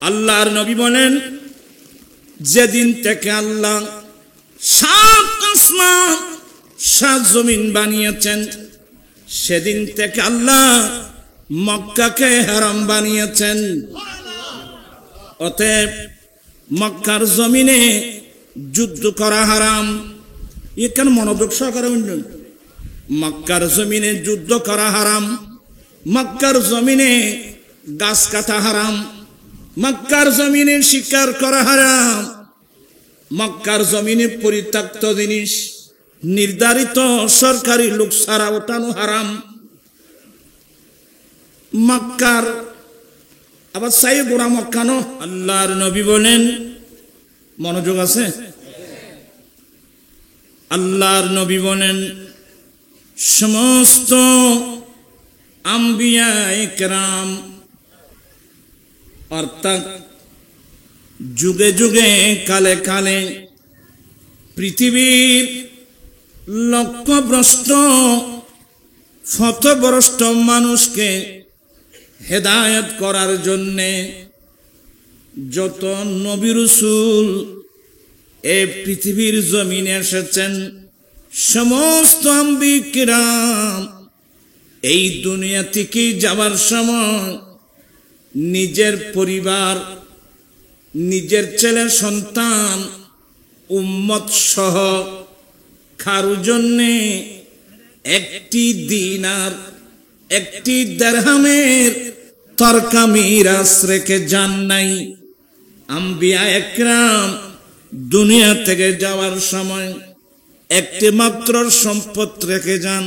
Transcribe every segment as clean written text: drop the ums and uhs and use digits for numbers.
আল্লাহর নবী বলেন, যেদিন থেকে আল্লাহ সাত আসমান সাত জমিন বানিয়েছেন, সেদিন থেকে আল্লাহ মক্কাকে হারাম বানিয়েছেন। অতএব মক্কার জমিনে যুদ্ধ করা হারাম। এখানে মনোযোগ সহকারে শুনুন। মক্কার জমিনে যুদ্ধ করা হারাম, মক্কার জমিনে গাছ কাটা হারাম, মক্কার জমিনে শিকার করা হারাম, মক্কার জমিনে পরিত্যক্ত জিনিস নির্ধারিত সরকারি লোক ছাড়া ওঠানো হারাম। মক্কার আবার সাই গোড়া মক্কানো। আল্লাহর নবী বলেন, মনোযোগ আছে, আল্লাহর নবী বলেন, সমস্ত আম্বিয়া ইকরাম অর্থাৎ যুগে যুগে কালে কালে পৃথিবীর লক্ষ্যভ্রষ্ট পথভ্রষ্ট মানুষকে হেদায়েত করার জন্যে যত নবী রাসূল এই পৃথিবীর জমিনে এসেছেন, সমস্ত আম্বিয়া কিরাম এই দুনিয়া থেকে যাবার সময় নিজের পরিবার, নিজের ছেলে সন্তান, উম্মত সহ কারো জন্যে একটি দিনার একটি দিরহামের তরকা মিরাস রেখে যান নাই। আম্বিয়া একরাম দুনিয়া থেকে যাওয়ার সময় একটি মাত্র সম্পদ রেখে যান,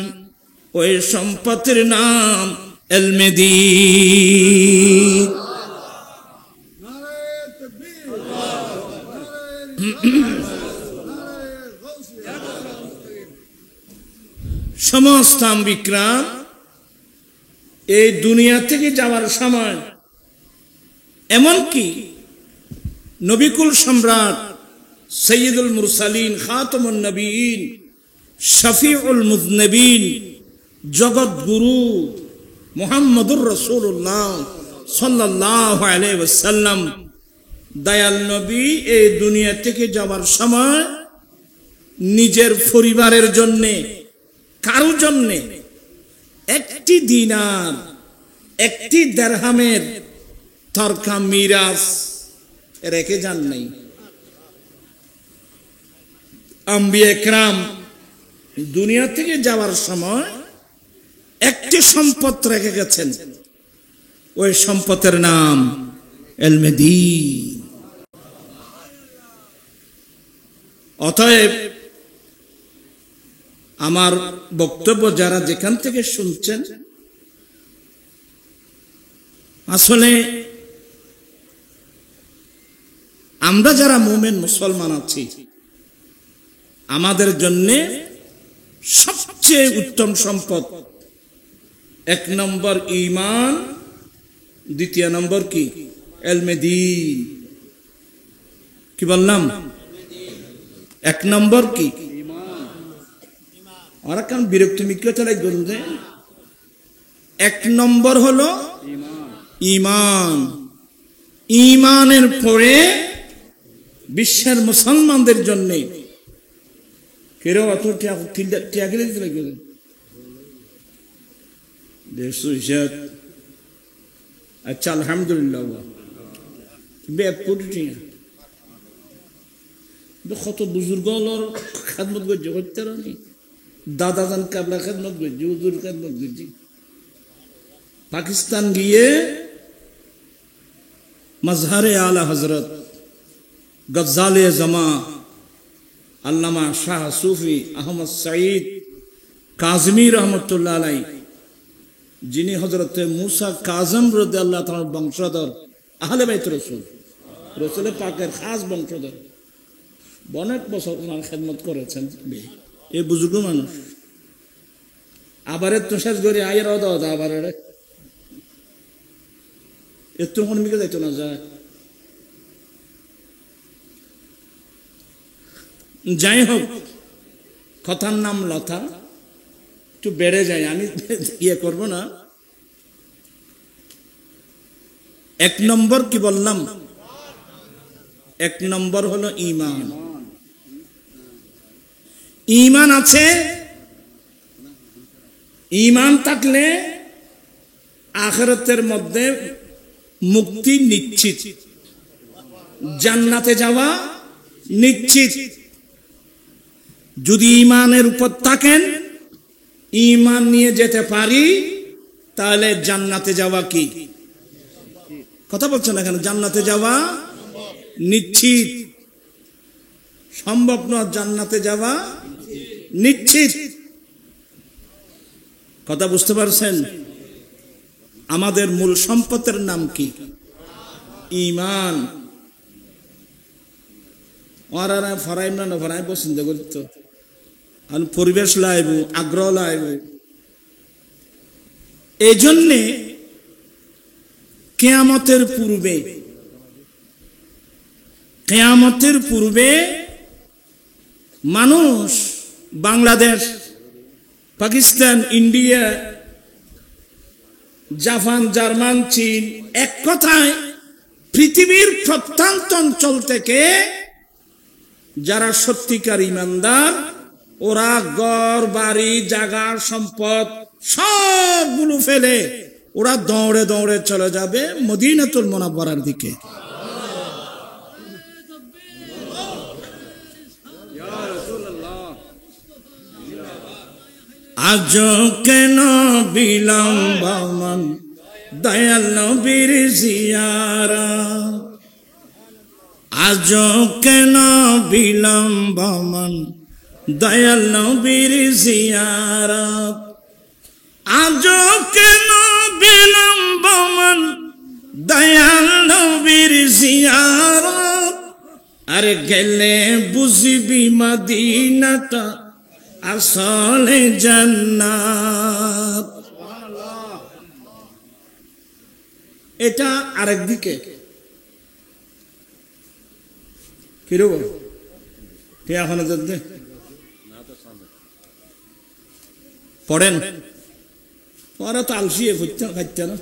ওই সম্পদের নাম ইলমে দ্বীন। সমস্ত আম্বিয়া এই দুনিয়া থেকে যাওয়ার সময়, এমনকি নবিকুল সম্রাট সৈয়দুল মুরসালিন খাতামুন নবীন শফিউল মুযনিবিন জগৎ গুরু মুহাম্মদুর রাসূলুল্লাহ সাল্লাল্লাহু আলাইহি ওয়াসাল্লাম দয়াল নবী এই দুনিয়া থেকে যাওয়ার সময় নিজের পরিবারের জন্য কারো জন্য একটি দিনার একটি দিরহামের তরকা মিরাস রেখে যান নাই। আম্বিয়া একরাম দুনিয়া থেকে যাওয়ার সময় একটি সম্পদ রেখে গেছেন, ওই সম্পদের নাম ইলমে দ্বীন। অতএব আমার বক্তব্য যারা যেখান থেকে শুনছেন, আসলে আমরা যারা মুমিন মুসলমান আছি, আমাদের জন্য সবচেয়ে উত্তম সম্পদ এক নম্বর ঈমান, দ্বিতীয় নম্বর কি ইলমে দ্বীন। কি বললাম? এক নম্বর কি? ওরা কেন বিরক্তি মিক্র চলে গন্ধে? এক নম্বর হলো ঈমান। ঈমানের পরে বিশ্বের মুসলমানদের জন্য কেউ অত ত্যাগ আচ্ছা আলহামদুলিল্লাহ কত বুজুর্গ খেদমত করছে, হচ্ছে দাদা জান কাবলা খেদমত করছি, হুজুর খেদমত করছি। পাকিস্তান গিয়ে মজহারে আলা হজরত গজ্জালে জমা আল্লামা শাহ সুফি আহমদ সাঈদ কাজমি রহমতুল্লাহ আলাই, যিনি হজরতে মুসা কাজম রাদিয়াল্লাহু তাআলার বংশধর, আহলে বাইত রাসূল, রাসূল পাকের খাস বংশধর, অনেক বছর ওনার খেদমত করেছেন এই বুজুর্গ মানুষ। আবার তো শেষ করে আয়ের অদা আবার একটু কোন মিকে যাইতো না যায়। যাই হোক, কথার নাম লতা, একটু বেড়ে যায়, আমি ইয়ে করব না। এক নম্বর কি বললাম? এক নম্বর হলো ঈমান। ঈমান আছে, ঈমান থাকলে আখিরাতের মধ্যে মুক্তি নিশ্চিত, জান্নাতে যাওয়া নিশ্চিত। যদি ঈমানের উপর থাকেন, ঈমান নিয়ে যেতে পারি, তাহলে জান্নাতে যাওয়া কি কথা বলছেন না কেন? জান্নাতে যাওয়া নিশ্চিত, সম্ভব নয় জান্নাতে যাওয়া নিশ্চিত। কথা বুঝতে পারছেন? আমাদের মূল সম্পদের নাম কি? ঈমান। ওরা ফরাইম না ফরাই পছন্দ করতো, পরিবেশ লাইব, আগ্রহ লাইব। এই জন্যে কিয়ামতের পূর্বে মানুষ Bangladesh, Pakistan, India, Japan, German, চীন, এক কথায় পৃথিবীর প্রত্যন্ত অঞ্চল থেকে যারা সত্যিকার ঈমানদার, ওরা ঘর বাড়ি জায়গা সম্পদ সবগুলো ফেলে ওরা দৌড়ে দৌড়ে চলে যাবে মদিনাতুল মুনাওয়ারার দিকে। আজ কেন বিলম্ব মন দয়াল নবীর জিয়ারত, আজ কেন বিলম্ব মন দয়াল নবীর জিয়ারত, আজ কেন বিলম্ব মন দয়াল নবীর জিয়ারত, আরে গেলে বুঝবি মদিনাটা আসলে জান্নাত। এটা আরেক দিকে কিরব কে এখন পড়েন, ওরা তো আলসিয়ে খাইতে না।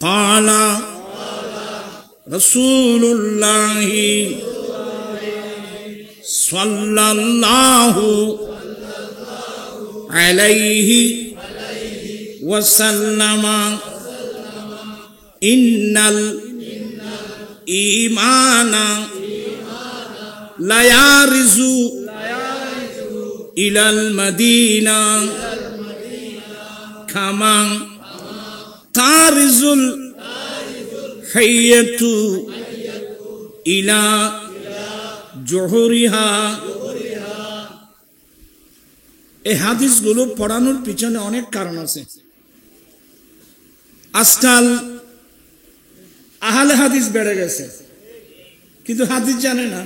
কালা রাসূলুল্লাহি সাল্লাল্লাহু আলাইহি ওয়াসাল্লাম, ইন্নাল ঈমানা লা ইয়ারিজু ইলাল মাদিনা কামা তারিজুল হাইয়াতু ইলা জোহরিহা। এই হাদিসগুলো পড়ানোর পিছনে অনেক কারণ আছে। আজকাল আহলে হাদিস বেড়ে গেছে, কিন্তু হাদিস জানে না,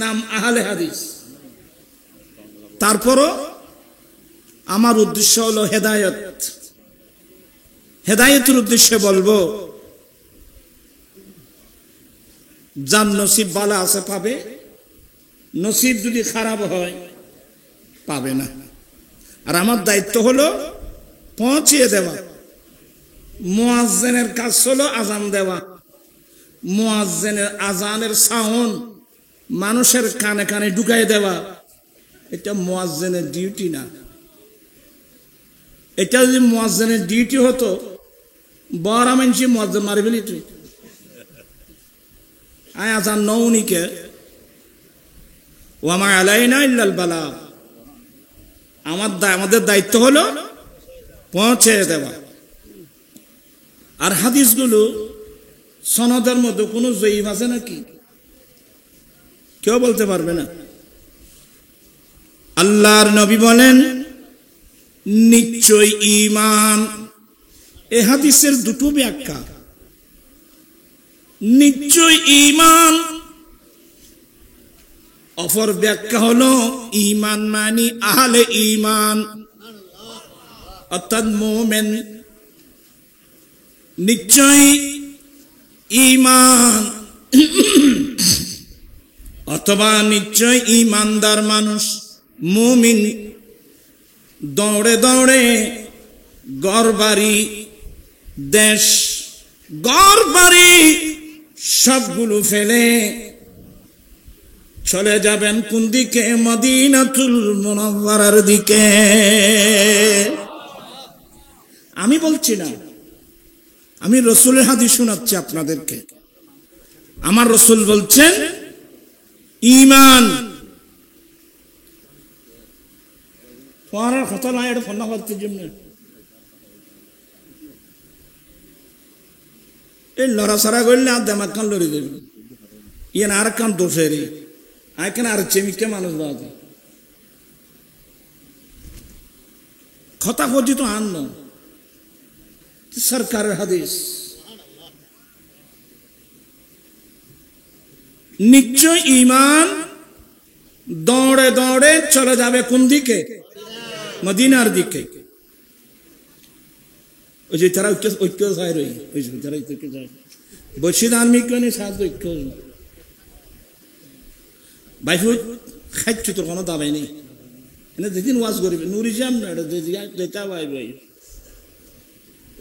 নাম আহলে হাদিস। তারপরও আমার উদ্দেশ্য হলো হেদায়েত। হেদায়েতের উদ্দেশ্যে বলবো, যার নসিব ভালো আছে পাবে, নসিব যদি খারাপ হয় পাবে না। আর আমার দায়িত্ব হলো পৌঁছিয়ে দেওয়া। মুয়াজ্জিনের কাজ হলো আজান দেওয়া। মুয়াজ্জিনের আজানের সাউন্ড মানুষের কানে কানে ঢুকাই দেওয়া, এটা মুয়াজ্জিনের ডিউটি না। এটা যদি মুয়াজ্জিনের ডিউটি হতো, বড় মানুষ মুয়াজ্জিন মারি ফেলি তুই আয় আজান নৌনিকে ওয়ামা আলাইনা ইল্লাল বালাগ। আমাদের দায়িত্ব হলো পৌঁছে দেওয়া। আর হাদিসগুলো সনদের মধ্যে কোনো জয়ীফ আছে নাকি? কেউ বলতে পারবে না। আল্লাহর নবী বলেন নিশ্চয় ঈমান। এ হাদিসের দুটো ব্যাখ্যা। নিশ্চয় ঈমান, অপর ব্যাখ্যা হলো ঈমান মানে আহলে ঈমান, অর্থাৎ মুমিন। নিশ্চয় ঈমান অথবা নিশ্চয় ঈমানদার মানুষ, মুমিন দৌড়ে দৌড়ে ঘর বাড়ি দেশ, ঘর বাড়ি সবগুলো ফেলে চলে যাবেন কোন দিকে? মদিনাতুল মুনাওয়ারার দিকে। আমি বলছি না, আমি রাসূলের হাদিস শোনাচ্ছি আপনাদেরকে। আমার রাসূল বলছেন ঈমান পড়ার কথা না, এটা ফোন করতে জন্য এই লড়াছড়া করলে আর দেমাগ কান লড়ে দেবে, ইয়ে আর কান দোষের এখানে আর চেমিকে মানুষ বাজে কথা পর্যন্ত আনল সরকারের হাদিস। নিশ্চয় ঈমান দৌড়ে দৌড়ে চলে যাবে কোন দিকে? মদিনার দিকে। ওই যে তারা ঐক্য যায় রই, ওই যে তারা ঐক্য যায় বসিদ আর্মি কেন সাহায্য ঐক্য বাইফু খাইছো, তোর কোনো দাবাই নেই। এনে যেদিন ওয়াজ করবে নুরি যাম না, যেটা ভাই ভাই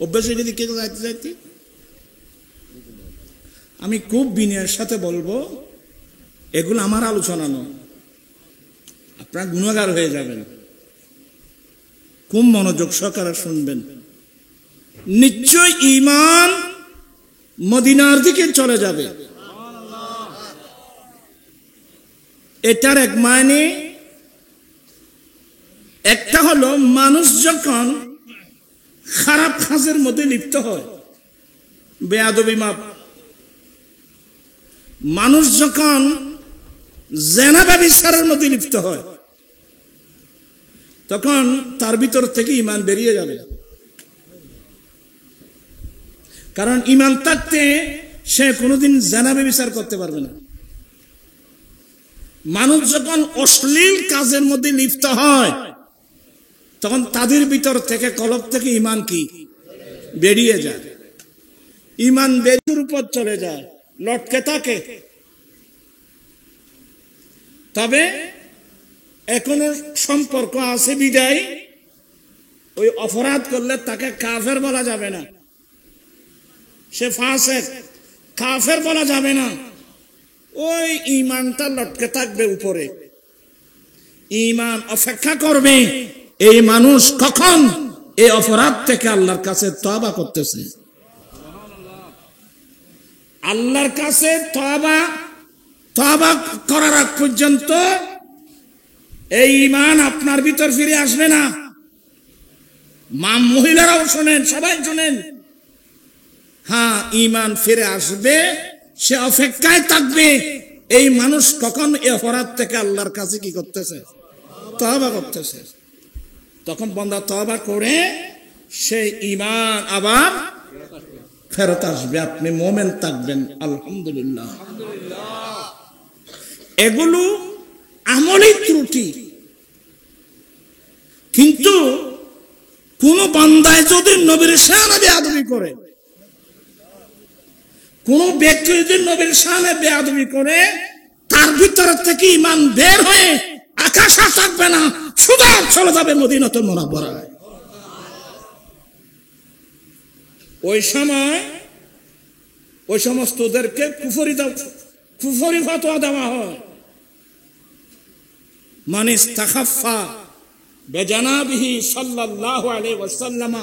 অভ্যাস হয়ে দিকে যাইতে যাইতে আমি খুব বিনয়ের সাথে বলবো, এগুলো আমার আলোচনা নয়, আপনারা গুণাগার হয়ে যাবেন। খুব মনোযোগ সহকারে শুনবেন। নিশ্চয় ঈমান মদিনার দিকে চলে যাবে। এটার এক মানে একটা হলো মানুষ যখন খারাপ কাজের মধ্যে লিপ্ত হয়, বেয়াদবি মাপ, মানুষ যখন জেনা ব্যভিচারের মধ্যে লিপ্ত হয়, তখন তার ভিতর থেকে ঈমান বেরিয়ে যাবে। কারণ ঈমান থাকতে সে কোনোদিন জেনা ব্যভিচার করতে পারবে না। মানুষ যখন অশ্লীল কাজের মধ্যে লিপ্ত হয়, তখন তাদের ভিতর থেকে কলব থেকে ঈমান কি বেরিয়ে যায়, ঈমান বেরিয়ে উপর চলে যায়, লটকে থাকে। তবে এখনো সম্পর্ক আছে বিদায় ওই অপরাধ করলে তাকে কাফের বলা যাবে না, সে ফাসিক, কাফের বলা যাবে না। ওই ঈমানটা লটকে থাকবে উপরে, ঈমান অপেক্ষা করবে এই মানুষ কখন এই অপরাধ থেকে আল্লাহর কাছে তওবা করতেছে। আল্লাহর কাছে তওবা করার আগ পর্যন্ত এই ঈমান আপনার ভিতর ফিরে আসবে না। মহিলারাও শোনেন, সবাই শোনেন, হ্যাঁ ঈমান ফিরে আসবে, সে অপেক্ষায় থাকবে এই মানুষ কখন এই অপরাধ থেকে আল্লাহর কাছে কি করতেছে, তওবা করতেছে। তখন বান্দা তওবা করে সেই ঈমান আবার ফেরত আসবে, আপনি মুমিন থাকবেন। আলহামদুলিল্লাহ। এগুলো আমলি ত্রুটি, কিন্তু কোন বান্দায় যদি নবীর শানে বেয়াদবি করে, কোন ব্যক্তি যদি নবীর শানে বেয়াদবি করে, তার ভিতর থেকে ঈমান বের হয়ে আকাশে থাকবে না, সোজা চলে যাবে মদিনাতুল মুনাওয়ারায়। ওই সময় ওই সমস্তদেরকে কুফরি ফতোয়া দেওয়া হয়। মান ইস্তাখাফা বিজানাবিহি সাল্লাল্লাহু আলাইহি ওয়াসাল্লাম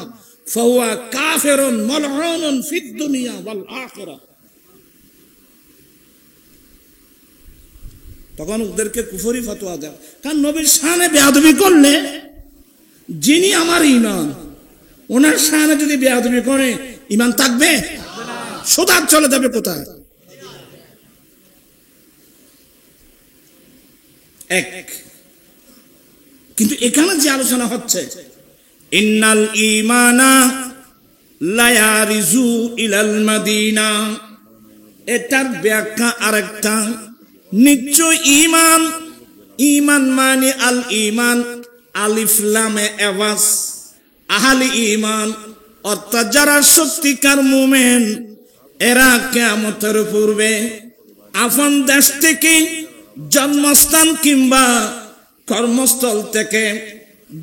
ফাহুয়া কাফিরুন মালউনুন ফিদ দুনিয়া ওয়াল আখিরাহ। তখন ওদেরকে কুফরি ফতোয়া দেয়, কারণ নবীর শানে বেয়াদবি করলে যিনি আমার ঈমান, ওনার শানে যদি বেয়াদবি করে ঈমান থাকবে, সোজা চলে যাবে কোথায়? এক। কিন্তু এখানে যে আলোচনা হচ্ছে, ইন্নাল ঈমানা লা ইয়ারিজু ইলাল মাদিনা, এটার ব্যাখ্যা আরেকটা। নিশ্চয় ঈমান মানে আল ঈমান, আলিফ লামে এওয়াজ, আহলি ঈমান অর্থাৎ যারা সত্যিকার মুমিন, এরা কিয়ামতের পূর্বে আপন দেশ থেকে, জন্মস্থান কিংবা কর্মস্থল থেকে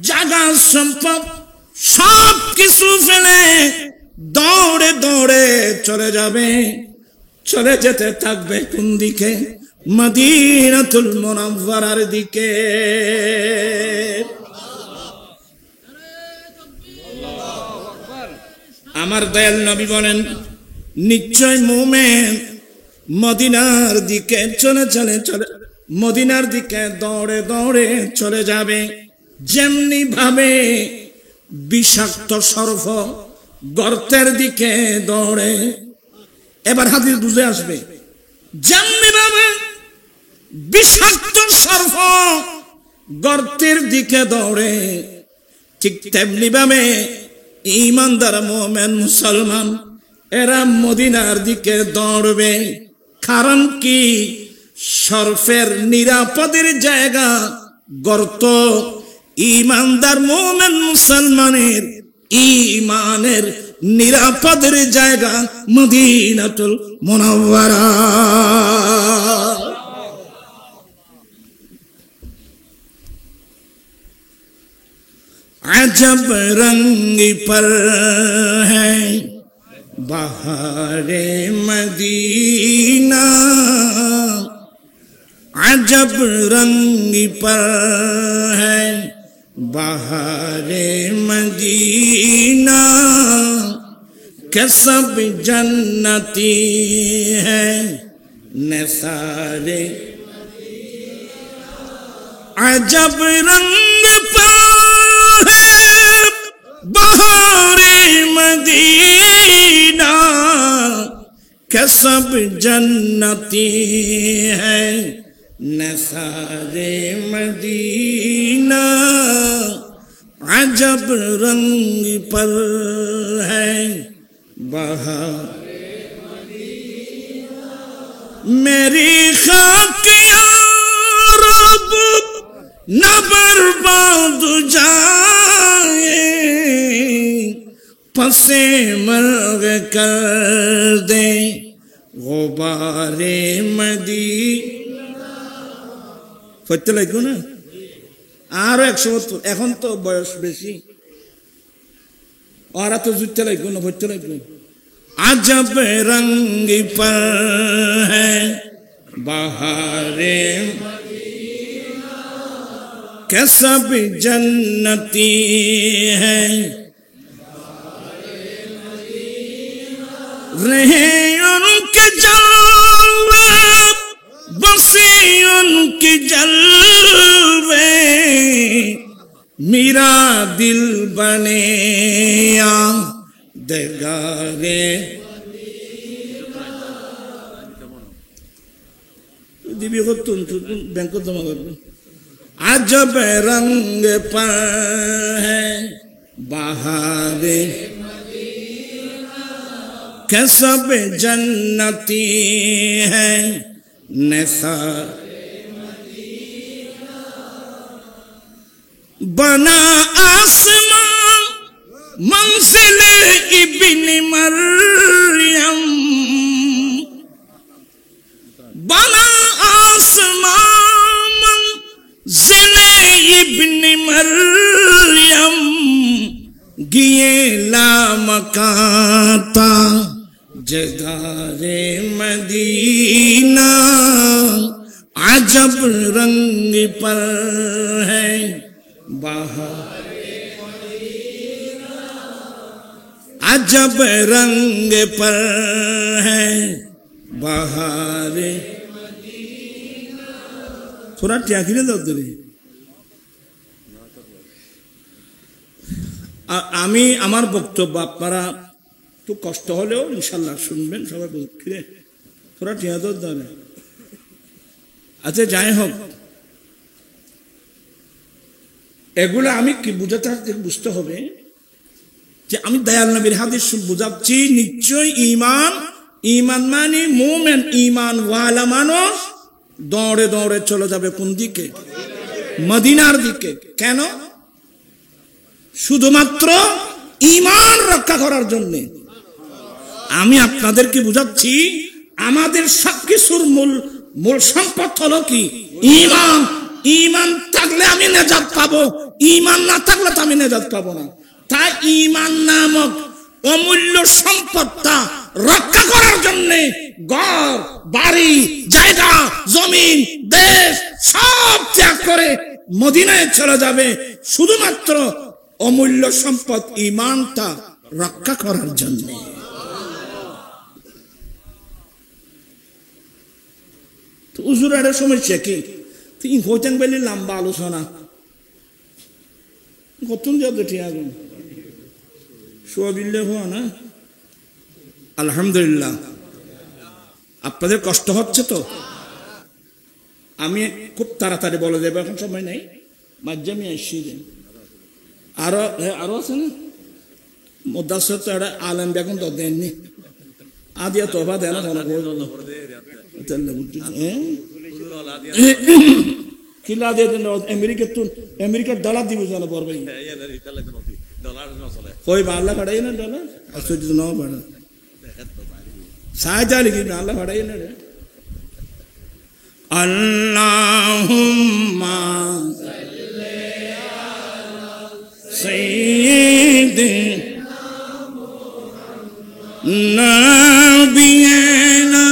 জায়গা সম্পদ সব কিছু ফেলে দৌড়ে দৌড়ে চলে যাবে চলে যেতে থাকবে কোন দিকে? মদিনাতুল মুনাওয়ারার দিকে। আমার দয়াল নবী বলেন, নিশ্চয় মুমিন মদিনার দিকে চলে মদিনার দিকে দৌড়ে দৌড়ে চলে যাবে, যেমনি ভাবে বিষাক্ত সর্প গর্তের দিকে দৌড়ে। এবার হাদিস বুঝে আসবে, যেমনি ভাবে বিষাক্ত সর্প গর্তের দিকে দৌড়ে, ঠিক তেমনি ভাবে ঈমানদার মুমিন মুসলমান এরা মদিনার দিকে দৌড়বে। কারণ কি? সর্পের নিরাপদের জায়গা গর্ত, ঈমানদার মুমিন মুসলমানের ঈমানের নিরাপদের জায়গা মদিনাতুল মুনাওয়ারা। अजब रंग पर है बहारे मदीना, अजब रंग पर है बहारे मदीना, के सब जन्नती है निसारे। अजब रंग पर बहारे मदीना, के सब जन्नती है नसारे मदीना, अजब रंग पर है बहारे मदीना। मेरी खाक या रब न बर्बाद जाए, पसे मर्ग कर दे गुबारे मदीना। পড়তে লাগবে না? আরো 170। এখন তো বয়স বেশি, ওরা তো জুটতে লাগবে না, পড়তে লাগবে। আজব রঙ্গ পর হ্যাঁ বাহারে মদীনা, কে সব জন্নতি হ্যাঁ रहे उनके जलवे, बसे उनके जलवे, मेरा दिल बने या दरगाहे दिव्य को तुम बैंक को जमा कर दो। अजब रंग पर है बहारे के सब जन्नती है निसारे मदीना, बना आसमान मंजिले इब्न मरियम, बना आसमान मंजिले इब्न मरियम, गिए लामकाता जगारे मदीना, अजब रंग पर है बहारे मदीना, अजब रंग पर है बहारे मदीना। थोड़ा क्या खिले दो तेरे। আমি আমার বক্তব্য আপনারা একটু কষ্ট হলেও ইনশাল্লাহ শুনবেন, সবাই বলতে তোরা টিয়াদর দাঁড়ে। আচ্ছা যাই হোক, এগুলো আমি কি বুঝতে হবে যে আমি দয়াল নবীর হাদিস বুঝাচ্ছি। নিশ্চয় ঈমান মানে মুমিন, ঈমান ওয়ালা মানুষ দৌড়ে দৌড়ে চলে যাবে কোন দিকে? মদিনার দিকে। কেন? শুধুমাত্র ঈমান রক্ষা করার জন্য। আমি আপনাদেরকে বুঝাচ্ছি, আমাদের সবকিছুর মূল সম্পদ হলো কি? ঈমান। ঈমান থাকলে আমি নেজাত পাবো, ঈমান না থাকলে তো আমি নেজাত পাবো না। তাই ঈমান নামক অমূল্য সম্পদটা রক্ষা করার জন্য ঘর বাড়ি জায়গা জমিন দেশ সব ত্যাগ করে মদিনায় চলে যাবে শুধুমাত্র অমূল্য সম্পদ ঈমানটা রক্ষা করার জন্য। তো হুজুরের সমস্যা কি? তুই হইতেন বলি লম্বা আলোচনা কতক্ষণ যাবে ঠিক আগুন সোয়াবিল্লে হওয়া না। আলহামদুলিল্লাহ, আপনাদের কষ্ট হচ্ছে তো। আমি খুব তাড়াতাড়ি বলে দেবো, এখন সময় নেই। মাঝে আসছি আরো আছে না মুদাসসির তো এটা আলেম বেগম তো দেননি আদিয়া তোবা দেন কিলা দিয়ে দেন আমেরিকার ডলার দিব জানো পড়বে কই বাংলা ভাড়াই না ডলার আসলে ন ভাড়া সাহায্য লিখি বাংলা ভাড়াই না রে। আল্লাহুম্মা সাইয়্যিদিনা নাবিয়িনা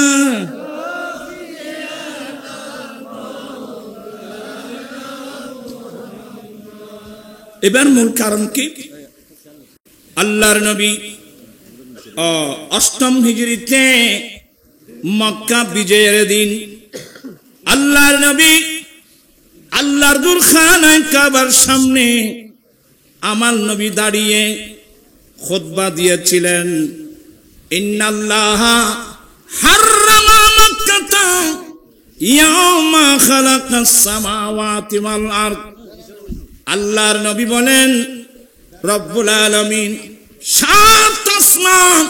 এবার মূল কারণ কি? আল্লাহর নবী অষ্টম হিজরিতে মক্কা বিজয়ের দিন আল্লাহর নবী আল্লাহর দুরখানায় কাবার সামনে আমার নবী দাঁড়িয়ে খুতবা দিয়েছিলেন। ইন্নাল্লাহা হাররামা মাক্কাতা ইয়াওমা খালাকাস সামাওয়াতি ওয়াল আরদ। আল্লাহর নবী বলেন রব্বুল আলামিন সাত আসমান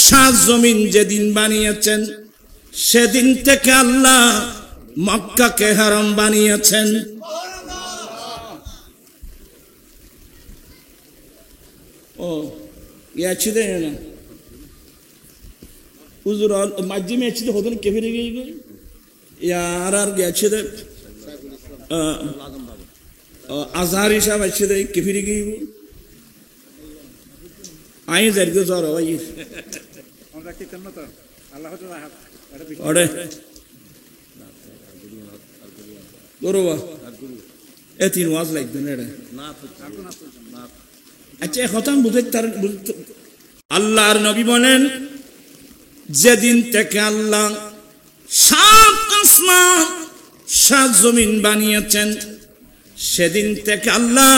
সাত জমিন যেদিন বানিয়েছেন সেদিন থেকে আল্লাহ মক্কাকে হারাম বানিয়েছেন। ও গেছি দে না হুজুর মাঝিমে এসেছে হতেন কে ফিরে গিয়ে গই ইয়ার আর গেছে দে আজহারি সাহেব এসে দে কে ফিরে গিয়ে আই যারকে জ্বর হয় তিন ওয়াজ লাগবে না। আচ্ছা কথা বুঝে তার আল্লাহর নবী বলেন যেদিন থেকে আল্লাহ সাত আসমান সাত জমিন বানিয়েছেন সেদিন থেকে আল্লাহ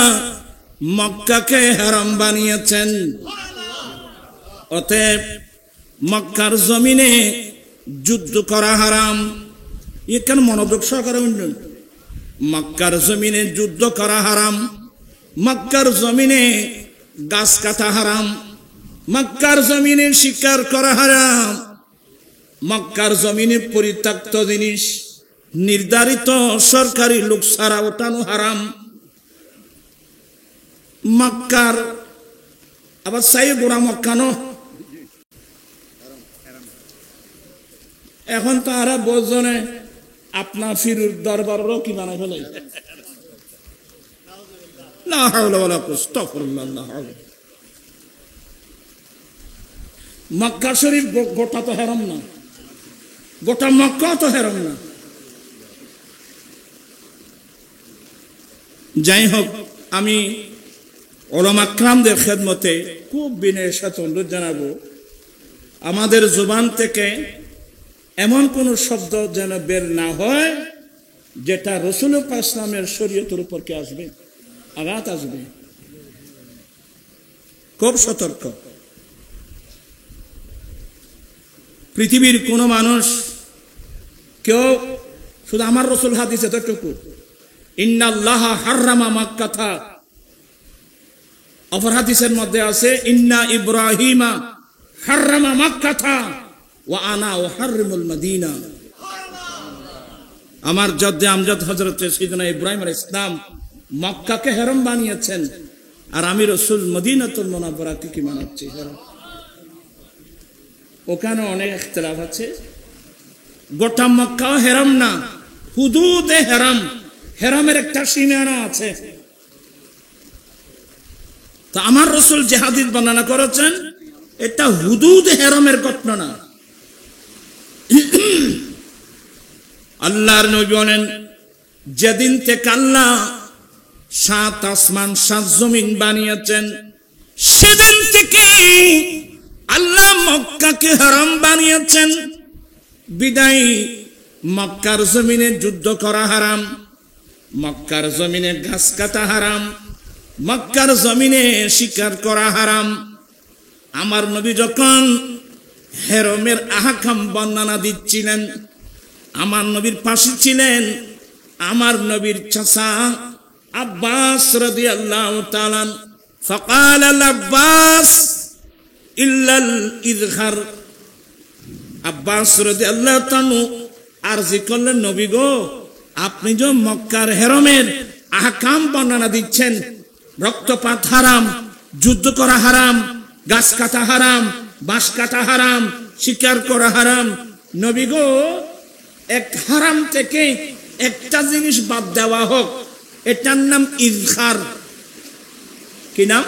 মক্কাকে হারাম বানিয়েছেন। অতএব মক্কার জমিনে যুদ্ধ করা হারাম। এখানে মনোযোগ সহকারে শুনুন। মক্কার জমিনে যুদ্ধ করা হারাম, মক্কার জমিনে গাছ কাটা হারাম, মক্কার জমিনে শিকার করা হারাম, মক্কার জমিনে পরিত্যক্ত জিনিস নির্ধারিত সরকারি লোক ছাড়া ওঠানো হারাম। মক্কার আবার সাই গোড়া মক্কানো এখন তো আর বোঝনে আপনার ফিরুর দরবারও কি বানাই ফেলাই লা হাওলা ওয়ালা কুওয়াতা আস্তাগফিরুল্লাহ। মক্কা শরীফ গোটা তো হারাম না, গোটা মক্কা তো হারাম না। যাই হোক, আমি উলামা کرامদের খেদমতে খুব বিনয়ের সাথে অনুরোধ জানাবো আমাদের জবান থেকে এমন কোন শব্দ যেন বের না হয় যেটা রাসূল পাক ইসলামের শরীয়তের উপর কি আসবে, আঘাত আসবে। খুব সতর্ক। পৃথিবীর কোন মানুষ কেউ শুধু আমার রাসূল হাদিস এতটুকু ইন্নাল্লাহা হাররামা মাক্কাতা, অপর হাদিসের মধ্যে আছে ইন্না ইব্রাহিমা হাররামা মাক্কাতা ওয়া আনা উহাররিমুল মদিনা। আমার জদ্দে আমজাদ হযরত সাইয়েদনা ইব্রাহিম আলাইহিস সালাম মক্কাকে হারাম বানিয়েছেন আর আমি রাসূল মদিনাতুল মুনাওয়ারাকে কি বানাচ্ছি হারাম। ওখানে অনেক ইখতিলাফ আছে। গোটা মক্কা হারাম না, হুদুদে হারাম, হারামের একটা সীমানা আছে। তা আমার রাসূল যে হাদিস বর্ণনা করেছেন এটা হুদুদ হারামের ঘটনা না। আল্লাহর নবী বলেন, যেদিন থেকে আল্লাহ 7 আসমান 7 জমিন বানিয়েছেন, সেদিন থেকে আল্লাহ মক্কাকে হারাম বানিয়েছেন। বিদায় মক্কার জমিনে যুদ্ধ করা হারাম, মক্কার জমিনে ঘাস কাটা হারাম, মক্কার জমিনে শিকার করা হারাম। আমার নবী যখন হেরমের আহকাম বর্ণনা দিচ্ছিলেন, আমার নবীর পাশে ছিলেন আমার নবীর চাচা আব্বাস রাদিয়াল্লাহু তাআলা। ফাকাল আল আব্বাস ইল্লাল ইযহার। আব্বাস রাদিয়াল্লাহু তাআলা আরজি করলেন, নবী গো, আপনি যে মক্কার হেরমের আহকাম বর্ণনা দিচ্ছেন, রক্তপাত হারাম, যুদ্ধ করা হারাম, গাছ কাটা হারাম, বাঁশ কাটা হারাম, শিকার করা হারাম, নবী গো, এক হারাম থেকে একটা জিনিস বাদ দেওয়া হোক, এটার নাম ইযহার। কি নাম?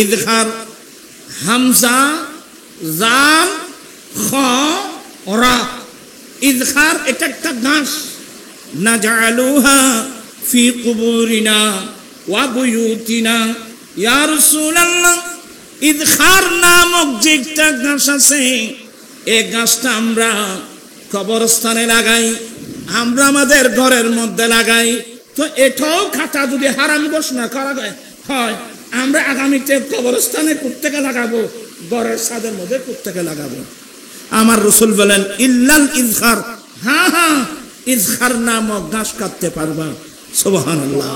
ইযহার। হামজা জাল খ রা। ইযহার এটা একটা ঘাস। নাজআলুহা ফি কুবুরিনা ওয়া বুয়ুতিনা ইয়া রাসূলুল্লাহ। ইযহার নামক যে একটা ঘাস আছে, এই ঘাসটা আমরা কবরস্থানে লাগাই, আমরা আমাদের ঘরের মধ্যে লাগাই। তো এটাও খাতা যদি হারাম ঘোষণা করা হয়, আমরা আগামীতে কবরস্থানে কোত্থেকে লাগাবো? ঘরের ছাদের মধ্যে কোত্থেকে লাগাবো? আমার রাসূল বলেন, ইল্লাল ইযহার। হ্যাঁ হ্যাঁ, ইযহার নামক ঘাস কাটতে পারবা। সুবহানাল্লাহ।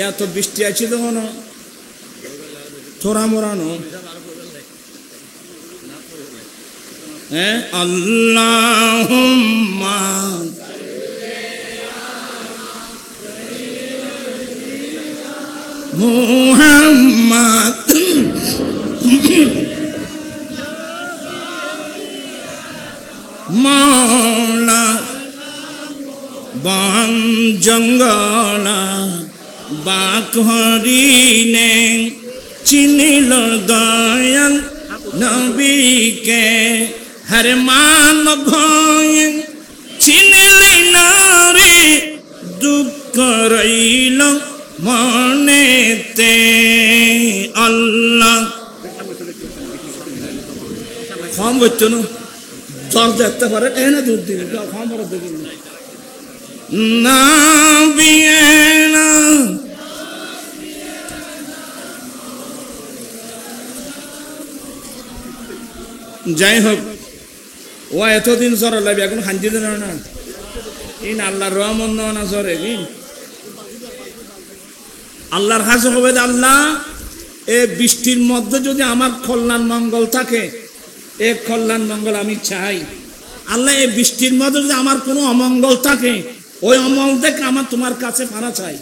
এত বৃষ্টি আছে তখন থোড়া মোড়ানো। হ্যাঁ, আল্লাহুম্মা মুহাম্মাদ মৌলা বন জঙ্গলা বাক হরিণে চিনিল দয়াল নবীকে। হর মান ভয় চিনলি না রে, দুঃখ রইল মনেতে। আল্লাহ কম করতো না, জল দেখতে পারে এনে দুধ দিন কম করে দেখি না বিয়ে না। যাই হোক, ও এতদিন জ্বর লাগবে, এখন শান্তি দেন না। ইন আল্লাহর রহমত না জ্বরে কি আল্লাহর কাছে হবে, আল্লাহ এই বৃষ্টির মধ্যে যদি আমার কল্যাণ মঙ্গল থাকে, এই কল্যাণ মঙ্গল আমি চাই। আল্লাহ এই বৃষ্টির মধ্যে যদি আমার কোনো অমঙ্গল থাকে, ওই অমঙ্গল থেকে আমার তোমার কাছে ফানা চাই।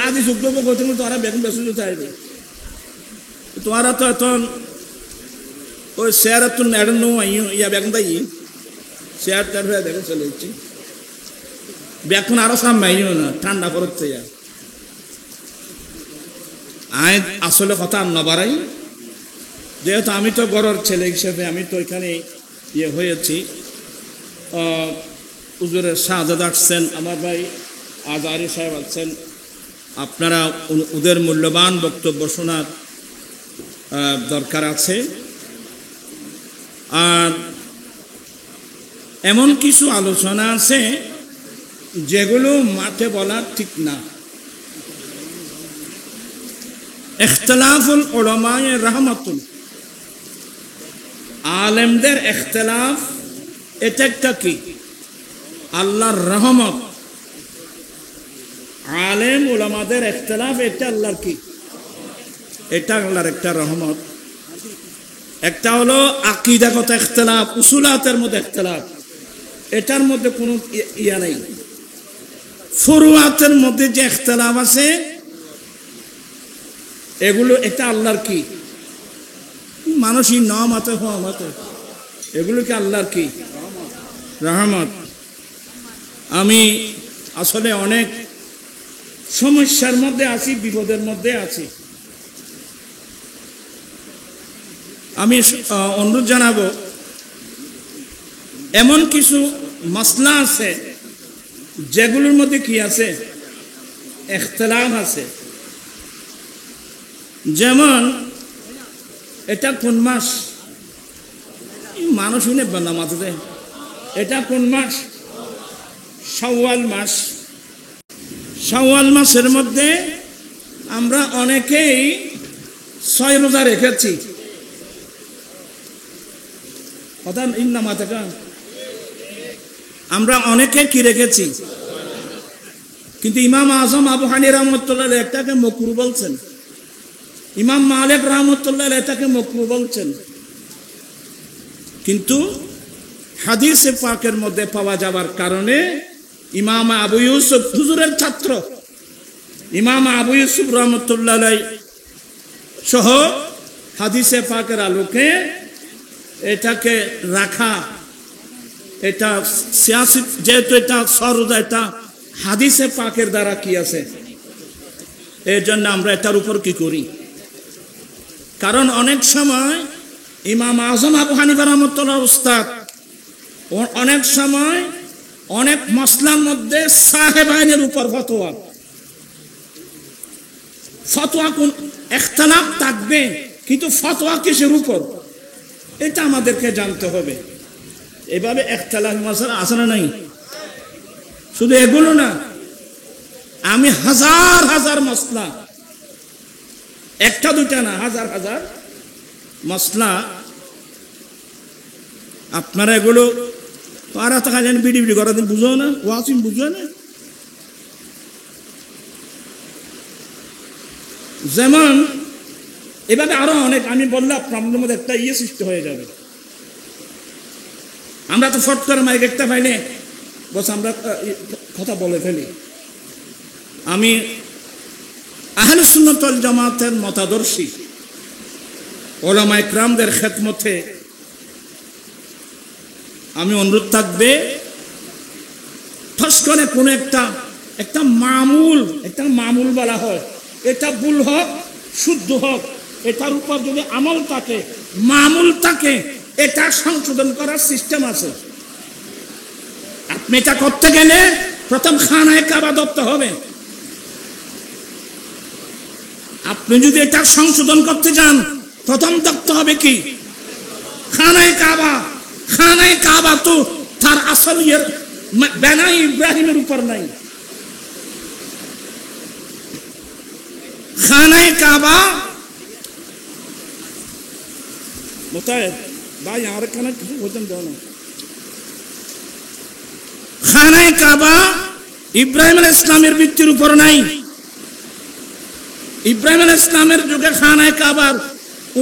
আদি যুগ্ম করতে তোরা বেগুন বেসন চাইবে, তোরা তো এখন ওই শেয়ার তো নেড়ন ইয়া বেগুন তাই শেয়ার টার হয়ে দেখে চলে যাচ্ছি। বেগুন আরো সামনেও না, ঠান্ডা করতে যা। আয় আসলে কথা আর না বাড়াই, যেহেতু আমি তো গড়ের ছেলে হিসেবে আমি তো এখানে ইয়ে হয়েছি। হুজুরের শাহজাদ আসছেন, আমার ভাই আজহারী সাহেব আছেন। আপনারা ওদের মূল্যবান বক্তব্য শোনার দরকার আছে। আর এমন কিছু আলোচনা আছে যেগুলো মাঠে বলা ঠিক না। ইখতিলাফুল উলামায়ে রাহমাতুল, আলেমদের ইখতিলাফ, এটা একটা কি? আল্লাহর রহমত। আলেম উলামাদের ইখতিলাফ, এটা আল্লাহর কি? এটা আল্লাহর একটা রহমত। একটা হলো আকীদাগত ইখতিলাফ, উসুলাতের মধ্যে ইখতিলাফ, এটার মধ্যে কোনো ইয়া নাই। ফুরুয়াতের মধ্যে যে ইখতিলাফ আছে, এগুলো এটা আল্লাহর কি? মানুষই নামাতে হওয়াতে, এগুলো কি আল্লাহর কি? রহমত। আমি আসলে অনেক সমস্যার মধ্যে আছি, বিপদের মধ্যে আছি। আমি অনুরোধ জানাবো, এমন কিছু মাসলা আছে যেগুলোর মধ্যে কি আছে, ইখতিলাফ আছে। যেমন এটা কোন মাস, মানুষ শুনে বাংলা মাথাতে, এটা কোন মাস? শাওয়াল মাস। শাওয়াল মাসের মধ্যে আমরা অনেকেই 6 রোজা রেখেছি। কথা ইন্না মাথাকা, আমরা অনেকে কি রেখেছি, কিন্তু ইমাম আজম আবু হানিফা রাহমাতুল্লাহ এটাকে মাকরুহ বলছেন, ইমাম মালিক রাহমাতুল্লাহ এটাকে মাকরুহ বলছেন। কিন্তু হাদিসে পাকের মধ্যে পাওয়া যাবার কারণে ইমাম আবু ইউসুফ হুজুরের ছাত্র ইমাম আবু ইউসুফ রাহমাতুল্লাহ সহ হাদিসে পাকের আলোকে এটাকে রাখা, এটা সিয়াসি, যেহেতু এটা সরোজা, এটা হাদিসে পাকের দ্বারা কি আছে, এর জন্য আমরা এটার উপর কি করি। কারণ অনেক সময় ইমাম আজম আবু হানিফা রাহমাতুল্লাহ উস্তাদ অনেক সময় অনেক মাসলার মধ্যে সাহেব আইনের উপর ফতোয়া কোন ইখতিলাফ থাকবে, কিন্তু ফতোয়া কিসের উপর এটা আমাদেরকে জানতে হবে। এভাবে ইখতিলাফ মাসলা আছে না নাই? শুধু এগুলো না, আমি হাজার হাজার মাসলা, একটা দুটা না, হাজার হাজার মাসলা, আপনারা এগুলো পারা থাকা জানি বিড়ি বিড়ি করা দিন বুঝো না, ওয়াসিম বুঝো না। যেমন এভাবে আরো অনেক, আমি বললাম আপনাদের মধ্যে একটা সৃষ্টি হয়ে যাবে। আমরা তো ফট করে মাইক একটা পাইলে বস আমরা কথা বলে ফেলি। আমি আহলে সুন্নাত ওয়াল জামাতের মতাদর্শী ওলামা ইকরামদের খেদমতে আমি অনুরোধ থাকবে, ঠস করে কোনো একটা মামুল বলা হয়, এটা ভুল হোক শুদ্ধ হোক, এটার উপর যদি আমল থাকে, মামুল থাকে, এটা সংশোধন করার সিস্টেম আছে। আপনি এটা করতে গেলে প্রথম খানায়ে কাবা ধরতে হবে। আপনি যদি এটা সংশোধন করতে যান, প্রথম ধরতে হবে কি, খানায়ে কাবা। খানায়ে কাবা তো তার আসল বেনাই ইব্রাহিমের উপর নাই। খানায়ে কাবা মোতায়েব ভাই আর খানা কিছু বলতেন দাও না। খানায়ে কাবা ইব্রাহিম আলাইহিস সালামের ভিত্তির উপর নাই। ইব্রাহিম আলাইহিস সালামের যুগে খানায়ে কাবার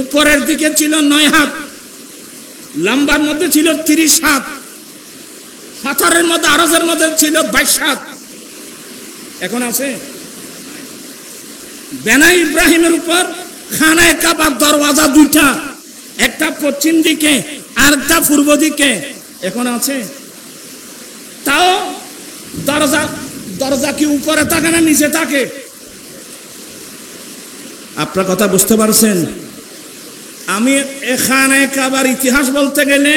উপরের দিকে ছিল 9 হাত, লম্বার মধ্যে ছিল 30 হাত, পাথরের মধ্যে আরজের মধ্যে ছিল 22 হাত। এখন আছে বেনাই ইব্রাহিমের উপর খানায়ে কাবার দরওয়াজা দুইটা, একটা পশ্চিম দিকে আর একটা পূর্ব দিকে। এখন আছে, তাও দরজা কি উপরে থাকে না নিচে থাকে? আপনার কথা বুঝতে পারছেন? আমি এখানে কাবার ইতিহাস বলতে গেলে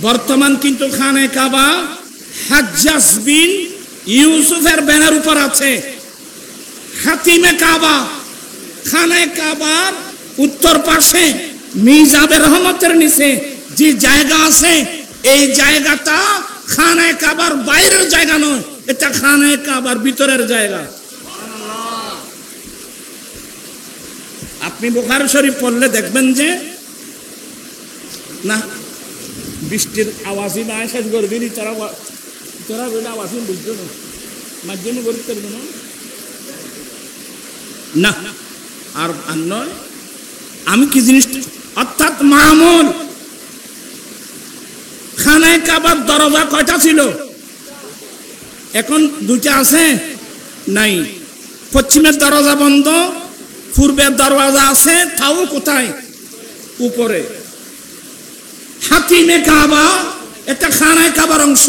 বর্তমান কিন্তু খানায়ে কাবা হাজ্জাজ বিন ইউসুফের ব্যানার উপর আছে। হাতিমে কাবা খানায়ে কাবার উত্তর পাশে মিজাবের রহমতের নিচে যে জায়গা আছে, এই জায়গাটা খানায়ে কাবার বাইরের জায়গা নয়, এটা খানায়ে কাবার ভিতরের জায়গা। আপনি বুখারী শরীফ পড়লে দেখবেন যে না বৃষ্টির আওয়াজই না শেষ করবি তোরা আওয়াজ বুঝছো না, মাধ্যমে গরিব করবে না। আর নয়, আমি কি জিনিস, অর্থাৎ মামুল খানায়ে কাবার দরজা কয়টা ছিল? এখন দুইটা আছে নাই। পশ্চিমের দরজা বন্ধ, পূর্বের দরওয়াজা আছে, তাও কোথায়? উপরে। হাতিমে কাবা এটা খানায়ে কাবার অংশ।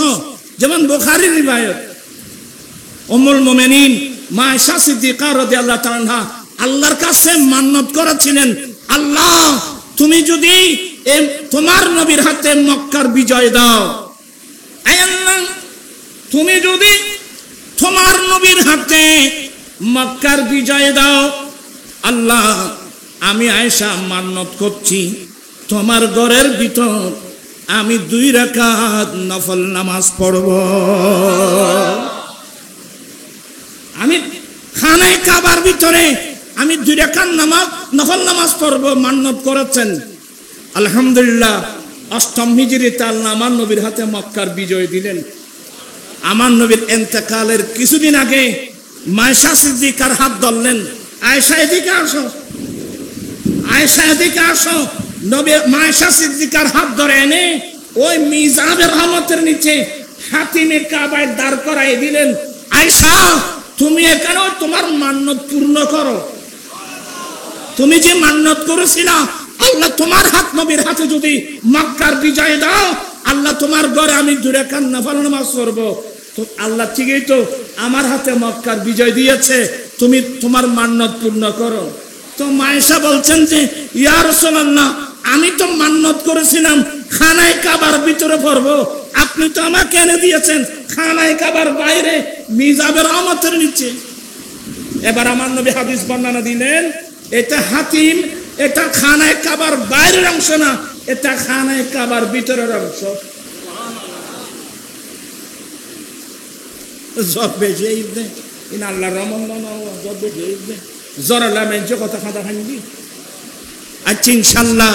যেমন বুখারীর রিওয়ায়াত, উম্মুল মুমিনিন মা আয়েশা সিদ্দিকা রাদিয়াল্লাহু তাআলা আল্লাহর কাছে মান্নত করেছিলেন, আল্লাহ তুমি যদি তোমার নবীর হাতে মক্কার বিজয় দাও। আয় আল্লাহ, তুমি যদি তোমার নবীর হাতে মক্কার বিজয় দাও, আল্লাহ আমি আয়েশা মান্নত করছি তোমার ঘরের ভিতর আমি 2 রাকাত নফল নামাজ পড়ব। আমি খানায় কাবার ভিতরে আমি 2 রাকাত নফল নামাজ পড়ব মান্নত করেছেন। আলহামদুলিল্লাহ 8ম হিজরিতে আল্লাহ আমার নবীর হাতে মক্কার বিজয় দিলেন। আমার নবীর ইন্তেকালের কিছুদিন আগে মায়েশা সিদ্দিকার হাত ধরলেন, আয়েশা এদিকে আসো, আয়েশা এদিকে আসো। নবী মায়েশা সিদ্দিকার হাত ধরে এনে ওই মিজাবের রহমতের নিচে হাতিমে কাবায় দাঁড় করাই দিলেন। আয়েশা, তুমি এখানে তোমার মান্নত পূর্ণ করো। তুমি যে মান্নত করেছিলা আল্লাহ তোমার হাত নবীর হাতে যদি মক্কার বিজয় দাও, আল্লাহ তোমার ঘরে আমি 2 রাকাত নফল নামাজ পড়ব। তো আল্লাহ ঠিকই তো আমার হাতে মক্কার বিজয় দিয়েছে, তুমি তোমার মান্নত পূর্ণ করো। তো মায়েশা বলছেন যে ইয়া রাসূলুল্লাহ, আমি তো মান্নত করেছিলাম খানায় কাবার ভিতরে পড়ব, আপনি তো আমাকে এনে দিয়েছেন খানায় কাবার বাইরে মিজাবের রহমতের নিচে। এবার আমার নবী হাদিস বর্ণনা দিলেন, এটা হাতিম, এটা খানায় কাবার বাইরের অংশ না, এটা খানায় কাবার ভিতরের অংশ। জব বেজে ইবনে ইন আল্লাহ রহমান জব বেজে ইবনে জরালা মেঞ্জে কথা খাদা খাইবি। আচ্ছা ইনশাআল্লাহ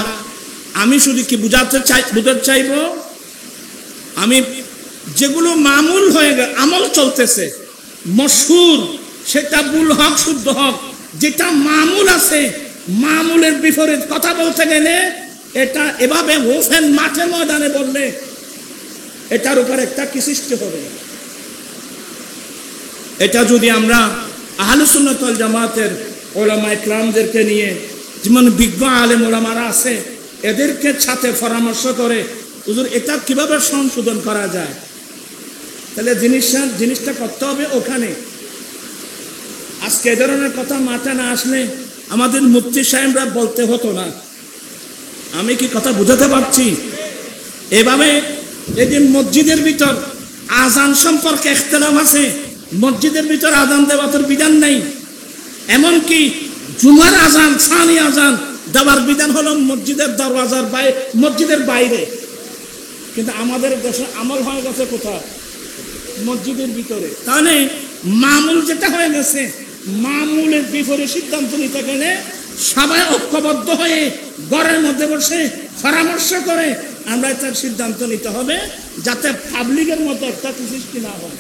আমি শুধু কি বুঝাতে চাইব, আমি যেগুলো মামুল হয়ে গেল আমল চলতেছে মশহুর, সেটা ভুল হোক শুদ্ধ হোক, যেটা মামুল আছে মামুলের বিপরীত কথা বলতে গেলে এটা এভাবে ওপেন মাঠে ময়দানে বললে এটার উপর একটা কি সৃষ্টি হবে। এটা যদি আমরা আহলে সুন্নাত ওয়াল জামাতের উলামায়ে কেরামদেরকে নিয়ে, যেমন বিজ্ঞ আলেম ওলামারা আছে, এদেরকে সাথে পরামর্শ করে হুজুর এটা কিভাবে সংশোধন করা যায়, তাহলে জিনিসটা করতে হবে ওখানে। আজকে এ ধরনের কথা মাথায় না আসলে আমাদের মুফতি সাহেবরা বলতে হতো না। আমি কি কথা বুঝাতে পারছি? এভাবে এই যে মসজিদের ভিতর আজান সম্পর্কে ইখতিলাফ আছে, মসজিদের ভিতর আজান দেওয়ার বিধান নেই, এমনকি জুমার আজান সানি আজান দেওয়ার বিধান হলো মসজিদের দরওয়াজার বাইরে, মসজিদের বাইরে। কিন্তু আমাদের দেশে আমল হয়ে গেছে কোথায়? মসজিদের ভিতরে। তাহলে মামুল যেটা হয়ে গেছে, মামুলের বিপরীত সিদ্ধান্ত নিতে গেলে সবাই ঐক্যবদ্ধ হয়ে ঘরের মধ্যে বসে পরামর্শ করে আমরা তার সিদ্ধান্ত নিতে হবে, যাতে পাবলিকের মতো একটা সৃষ্টি না হয়।